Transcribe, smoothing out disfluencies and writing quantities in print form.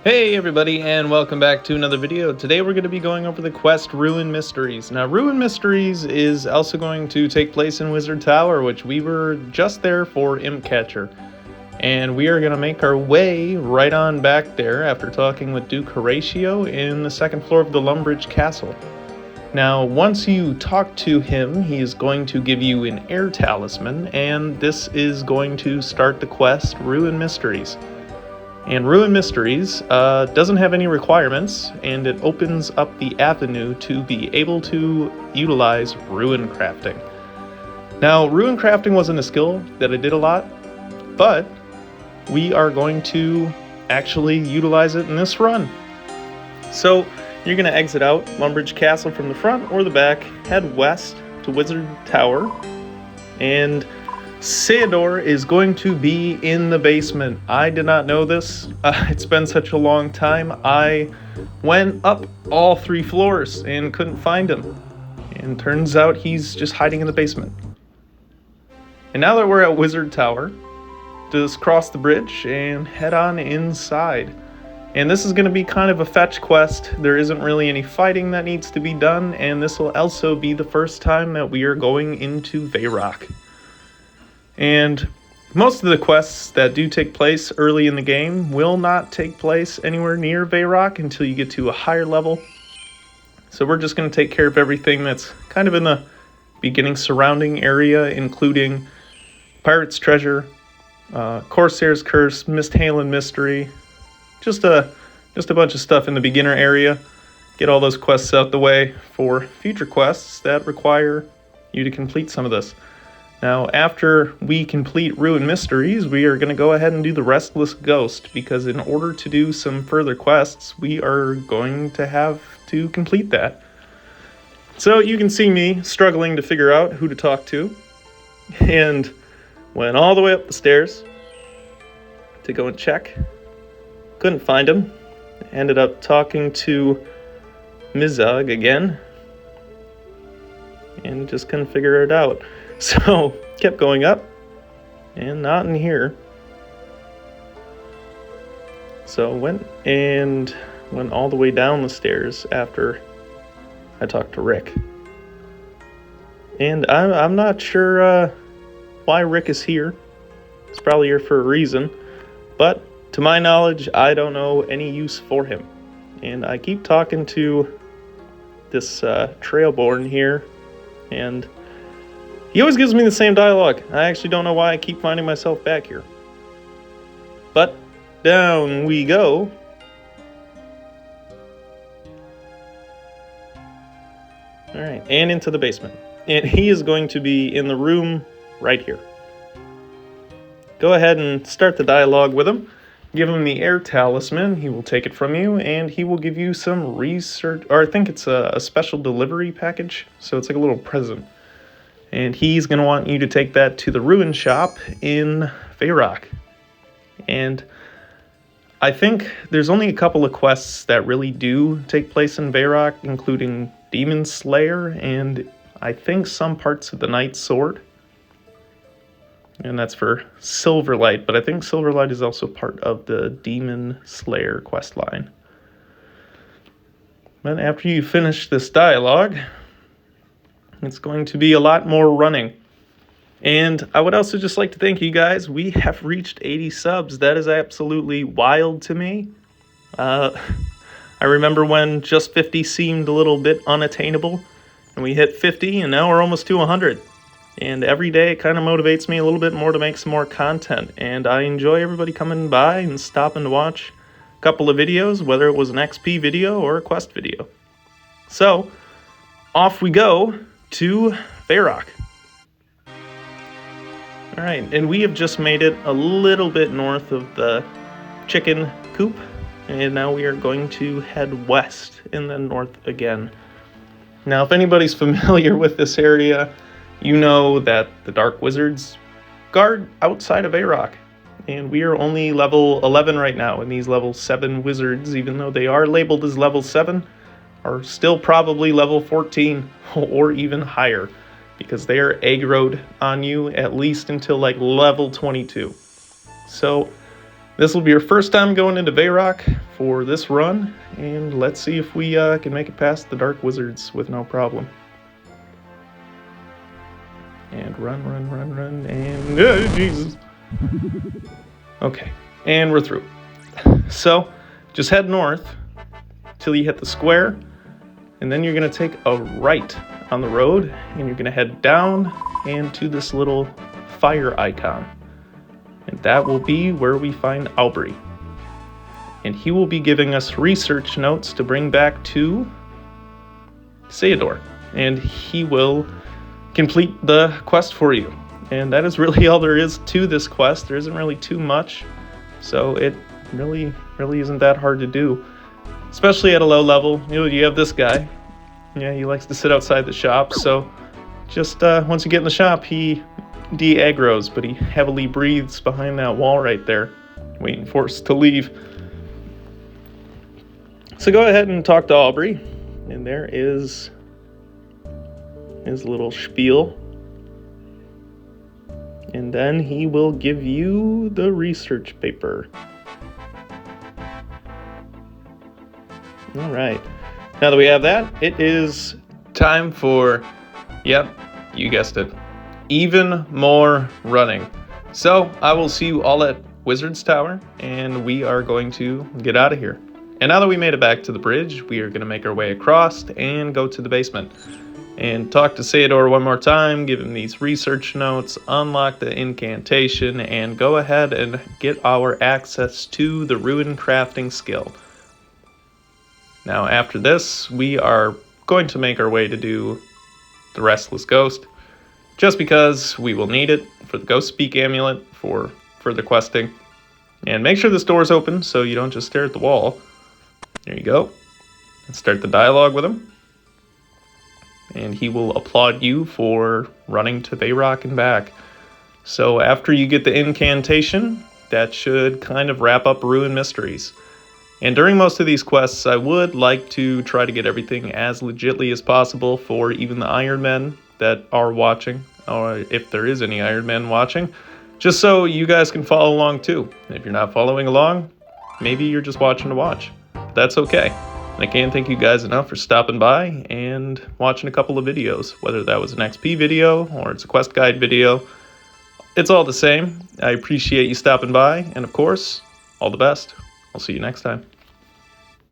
Hey everybody, and welcome back to another video. Today we're going to be going over the quest Rune Mysteries. Now Rune Mysteries is also going to take place in Wizard Tower, which we were just there for Imp Catcher. And we are going to make our way right on back there after talking with Duke Horatio in the second floor of the Lumbridge Castle. Now once you talk to him, he is going to give you an air talisman, and this is going to start the quest Rune Mysteries. And Rune Mysteries doesn't have any requirements, and it opens up the avenue to be able to utilize Runecrafting. Now, Runecrafting wasn't a skill that I did a lot, but we are going to actually utilize it in this run. So, you're going to exit out Lumbridge Castle from the front or the back, head west to Wizard Tower, and Theodore is going to be in the basement. I did not know this. It's been such a long time. I went up all 3 floors and couldn't find him. And turns out he's just hiding in the basement. And now that we're at Wizard Tower, just cross the bridge and head on inside. And this is going to be kind of a fetch quest. There isn't really any fighting that needs to be done, and this will also be the first time that we are going into Varrock. And most of the quests that do take place early in the game will not take place anywhere near Varrock until you get to a higher level. So we're just going to take care of everything that's kind of in the beginning surrounding area, including Pirate's Treasure, Corsair's Curse, Misthaven Mystery, just a bunch of stuff in the beginner area. Get all those quests out the way for future quests that require you to complete some of this. Now, after we complete Rune Mysteries, we are going to go ahead and do the Restless Ghost, because in order to do some further quests, we are going to have to complete that. So you can see me struggling to figure out who to talk to, and went all the way up the stairs to go and check. Couldn't find him. Ended up talking to Mizog again, and just couldn't figure it out. So, kept going up, and not in here. So, went all the way down the stairs after I talked to Rick. And I'm not sure why Rick is here. He's probably here for a reason. But, to my knowledge, I don't know any use for him. And I keep talking to this Trailborn here, and he always gives me the same dialogue. I actually don't know why I keep finding myself back here. But down we go. Alright, and into the basement. And he is going to be in the room right here. Go ahead and start the dialogue with him. Give him the air talisman. He will take it from you, and he will give you some research, or I think it's a special delivery package. So it's like a little present. And he's going to want you to take that to the ruin shop in Varrock. And I think there's only a couple of quests that really do take place in Varrock, including Demon Slayer and I think some parts of the Knight's Sword. And that's for Silverlight, but I think Silverlight is also part of the Demon Slayer questline. But after you finish this dialogue, it's going to be a lot more running. And I would also just like to thank you guys. We have reached 80 subs. That is absolutely wild to me. I remember when just 50 seemed a little bit unattainable. And we hit 50, and now we're almost to 100. And every day it kind of motivates me a little bit more to make some more content. And I enjoy everybody coming by and stopping to watch a couple of videos, whether it was an XP video or a quest video. So, off we go to Varrock. Alright, and we have just made it a little bit north of the chicken coop, and now we are going to head west and then north again. Now, if anybody's familiar with this area, you know that the Dark Wizards guard outside of Varrock, and we are only level 11 right now, and these level 7 wizards, even though they are labeled as level 7, are still probably level 14 or even higher, because they are aggroed on you at least until like level 22. So this will be your first time going into Varrock for this run, and let's see if we can make it past the Dark Wizards with no problem. And run, and Jesus. Okay, and we're through. So, just head north till you hit the square, and then you're gonna take a right on the road, and you're gonna head down and to this little fire icon. And that will be where we find Aubrey. And he will be giving us research notes to bring back to Theodore. And he will complete the quest for you. And that is really all there is to this quest. There isn't really too much. So it really isn't that hard to do. Especially at a low level. You have this guy. Yeah, he likes to sit outside the shop. So just once you get in the shop, he de-aggroes, but he heavily breathes behind that wall right there, waiting for us to leave. So go ahead and talk to Aubrey, and there is his little spiel, and then he will give you the research paper. All right, now that we have that, it is time for, yep, you guessed it, even more running. So I will see you all at Wizard's Tower, and we are going to get out of here. And now that we made it back to the bridge, we are going to make our way across and go to the basement and talk to Theodore one more time, give him these research notes, unlock the incantation, and go ahead and get our access to the Runecrafting skill. Now after this, we are going to make our way to do the Restless Ghost, just because we will need it for the Ghost Speak amulet for further questing. And make sure this door is open so you don't just stare at the wall. There you go. Let's start the dialogue with him. And he will applaud you for running to Bayrock and back. So after you get the incantation, that should kind of wrap up Rune Mysteries. And during most of these quests, I would like to try to get everything as legitly as possible for even the Iron Men that are watching, or if there is any Iron Men watching, just so you guys can follow along too. And if you're not following along, maybe you're just watching to watch. But that's okay. And I can't thank you guys enough for stopping by and watching a couple of videos, whether that was an XP video or it's a quest guide video. It's all the same. I appreciate you stopping by, and of course, all the best. I'll see you next time.